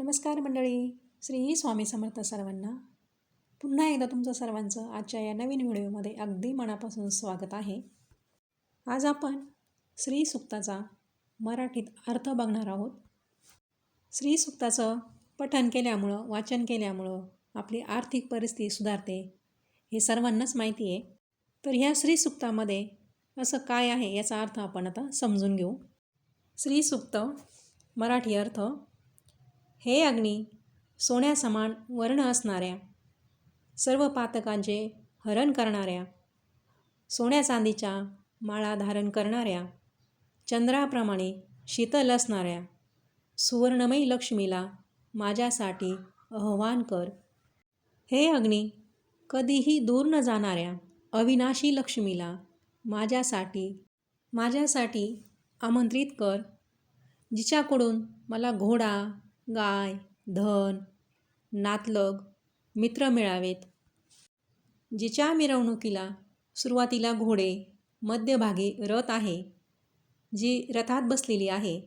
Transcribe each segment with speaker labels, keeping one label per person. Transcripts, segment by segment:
Speaker 1: नमस्कार मंडळी. श्री स्वामी समर्थ सर्वांना. पुन्हा एकदा तुमचं सर्वांचं आजच्या या नवीन व्हिडिओमध्ये अगदी मनापासून स्वागत आहे. आज आपण श्री सूक्ताचा मराठीत अर्थ बघणार आहोत. श्री सूक्ताचं पठण केल्यामुळं, वाचन केल्यामुळं आपली आर्थिक परिस्थिती सुधारते, हे सर्वांनाच माहिती आहे. तर ह्या श्री सूक्तामध्ये असं काय आहे याचा अर्थ आपण आता समजून घेऊ. श्री सूक्त मराठी अर्थ: हे अग्नी, सोन्यासमान वर्ण असणाऱ्या, सर्व पातकांचे हरण करणाऱ्या, सोन्या चांदीच्या माळा धारण करणाऱ्या, चंद्राप्रमाणे शीतल असणाऱ्या, सुवर्णमयी लक्ष्मीला माझ्यासाठी आवाहन कर. हे अग्नी, कधीही दूर न जाणाऱ्या अविनाशी लक्ष्मीला माझ्यासाठी आमंत्रित कर, जिच्याकडून मला घोडा, गाय, धन, नातलग, मित्र मिळावेत. जिच्या मिरवणुकीला सुरुवातीला घोडे, मध्यभागी रथ आहे, जी रथात बसलेली आहे,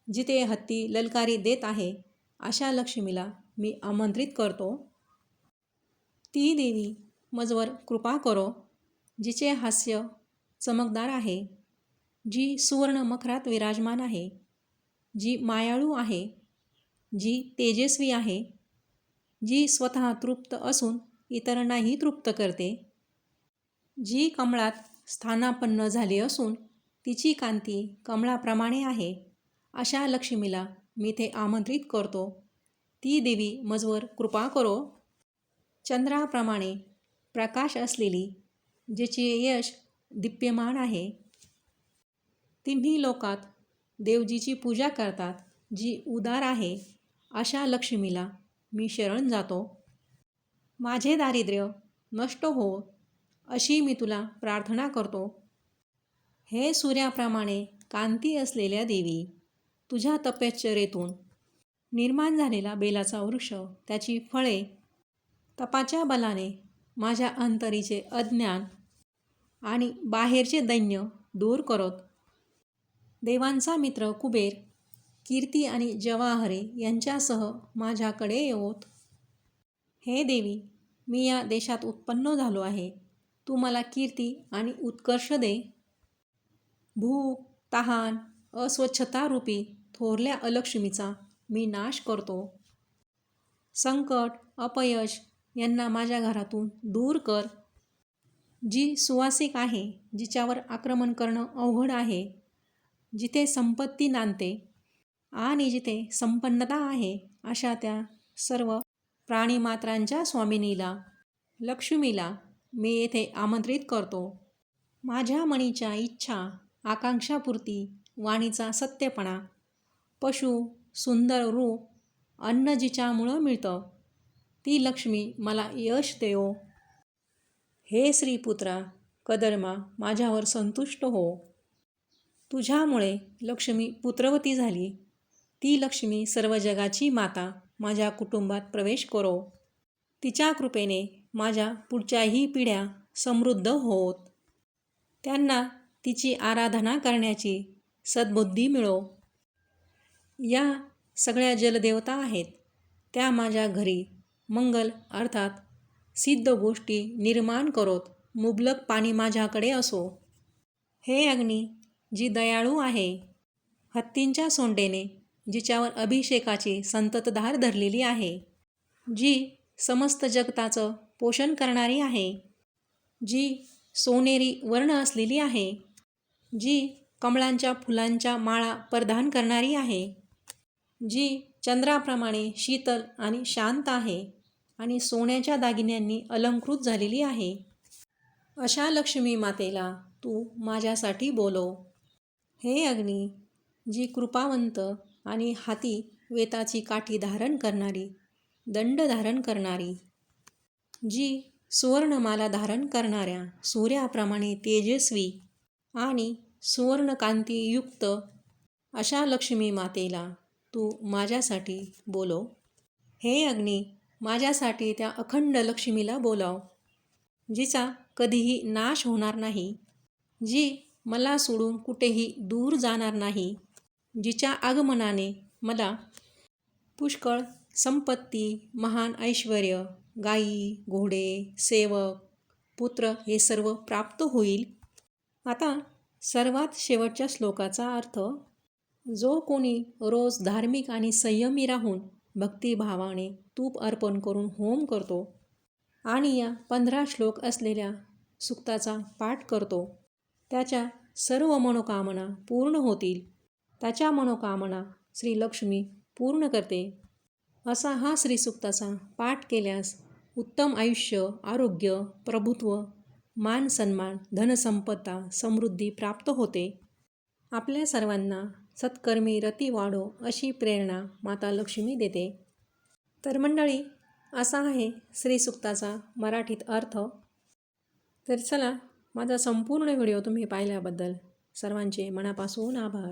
Speaker 1: जिथे हत्ती ललकारी देत आहे, अशा लक्ष्मीला मी आमंत्रित करतो. ती देवी मजवर कृपा करो, जिचे हास्य चमकदार आहे, जी सुवर्ण मखरात विराजमान आहे, जी मायाळू आहे, जी तेजस्वी आहे, जी स्वतः तृप्त असून इतरांनाही तृप्त करते, जी कमळात स्थानापन्न झाली असून तिची कांती कमळाप्रमाणे आहे, अशा लक्ष्मीला मी ते आमंत्रित करतो. ती देवी मजवर कृपा करो. चंद्राप्रमाणे प्रकाश असलेली, जिचे यश दीप्यमान आहे, तिन्ही लोकात देवजीची पूजा करतात, जी उदार आहे, अशा लक्ष्मीला मी शरण जातो. माझे दारिद्र्य नष्ट हो, अशी मी तुला प्रार्थना करतो. हे सूर्याप्रमाणे कांती असलेल्या देवी, तुझ्या तपश्चर्येतून निर्माण झालेला बेलाचा वृक्ष, त्याची फळे, तपाच्या बलाने माझ्या अंतरीचे अज्ञान आणि बाहेरचे दैन्य दूर करत. देवांचा मित्र कुबेर, कीर्ती आणि जवाहरे यांच्यासह माझ्याकडे येवोत. हे देवी, मी या देशात उत्पन्न झालो आहे, तू मला कीर्ती आणि उत्कर्ष दे. भूक, तहान, अस्वच्छतारूपी थोरल्या अलक्ष्मीचा मी नाश करतो. संकट, अपयश यांना माझ्या घरातून दूर कर. जी सुवासिक आहे, जिच्यावर आक्रमण करणं अवघड आहे, जिथे संपत्ती नांदते आणि जिथे संपन्नता आहे, अशा त्या सर्व प्राणीमात्रांच्या स्वामिनीला, लक्ष्मीला मी येथे आमंत्रित करतो. माझ्या मनीच्या इच्छा आकांक्षापूर्ती, वाणीचा सत्यपणा, पशु, सुंदर रूप, अन्न जिच्यामुळं मिळतं, ती लक्ष्मी मला यश देवो. हे श्रीपुत्रा कदर्मा, माझ्यावर संतुष्ट हो. तुझ्यामुळे लक्ष्मी पुत्रवती झाली. ती लक्ष्मी सर्व जगाची माता माझ्या कुटुंबात प्रवेश करो. तिच्या कृपेने माझ्या पुढच्याही पिढ्या समृद्ध होत. त्यांना तिची आराधना करण्याची सद्बुद्धी मिळो. या सगळ्या जलदेवता आहेत, त्या माझ्या घरी मंगल अर्थात सिद्ध गोष्टी निर्माण करोत. मुबलक पाणी माझ्याकडे असो. हे अग्नी, जी दयाळू आहे, हत्तींच्या सोंडेने जिच्यावर अभिषेकाची संततधार धरलेली आहे, जी समस्त जगताचं पोषण करणारी आहे, जी सोनेरी वर्ण असलेली आहे, जी कमळांच्या फुलांच्या माळा परिधान करणारी आहे, जी चंद्राप्रमाणे शीतल आणि शांत आहे आणि सोन्याच्या दागिन्यांनी अलंकृत झालेली आहे, अशा लक्ष्मी मातेला तू माझ्यासाठी बोलव. हे अग्नी, जी कृपावंत आणि हाती वेताची काठी धारण करणारी, दंड धारण करणारी, जी सुवर्णमाला धारण करणाऱ्या सूर्याप्रमाणे तेजस्वी आणि सुवर्णकांतीयुक्त, अशा लक्ष्मी मातेला तू माझ्यासाठी बोलव. हे अग्नी, माझ्यासाठी त्या अखंड लक्ष्मीला बोलाव, जिचा कधीही नाश होणार नाही, जी मला सोडून कुठेही दूर जाणार नाही, जिच्या आगमनाने मला पुष्कळ संपत्ती, महान ऐश्वर, गायी, घोडे, सेवक, पुत्र हे सर्व प्राप्त होईल. आता सर्वात शेवटच्या श्लोकाचा अर्थ, जो कोणी रोज धार्मिक आणि संयमी राहून भक्तिभावाने तूप अर्पण करून होम करतो आणि या 15 श्लोक असलेल्या सूक्ताचा पाठ करतो, त्याच्या सर्व मनोकामना पूर्ण होतील. त्याच्या मनोकामना श्री लक्ष्मी पूर्ण करते. असा हा श्रीसूक्ताचा पाठ केल्यास उत्तम आयुष्य, आरोग्य, प्रभुत्व, मान सन्मान, धनसंपदा, समृद्धी प्राप्त होते. आपल्या सर्वांना सत्कर्मी रती वाढो अशी प्रेरणा माता लक्ष्मी देते. तर मंडळी, असा आहे श्रीसूक्ताचा मराठीत अर्थ. तर चला, माझा संपूर्ण व्हिडिओ तुम्ही पाहिल्याबद्दल सर्वांचे मनापासून आभार.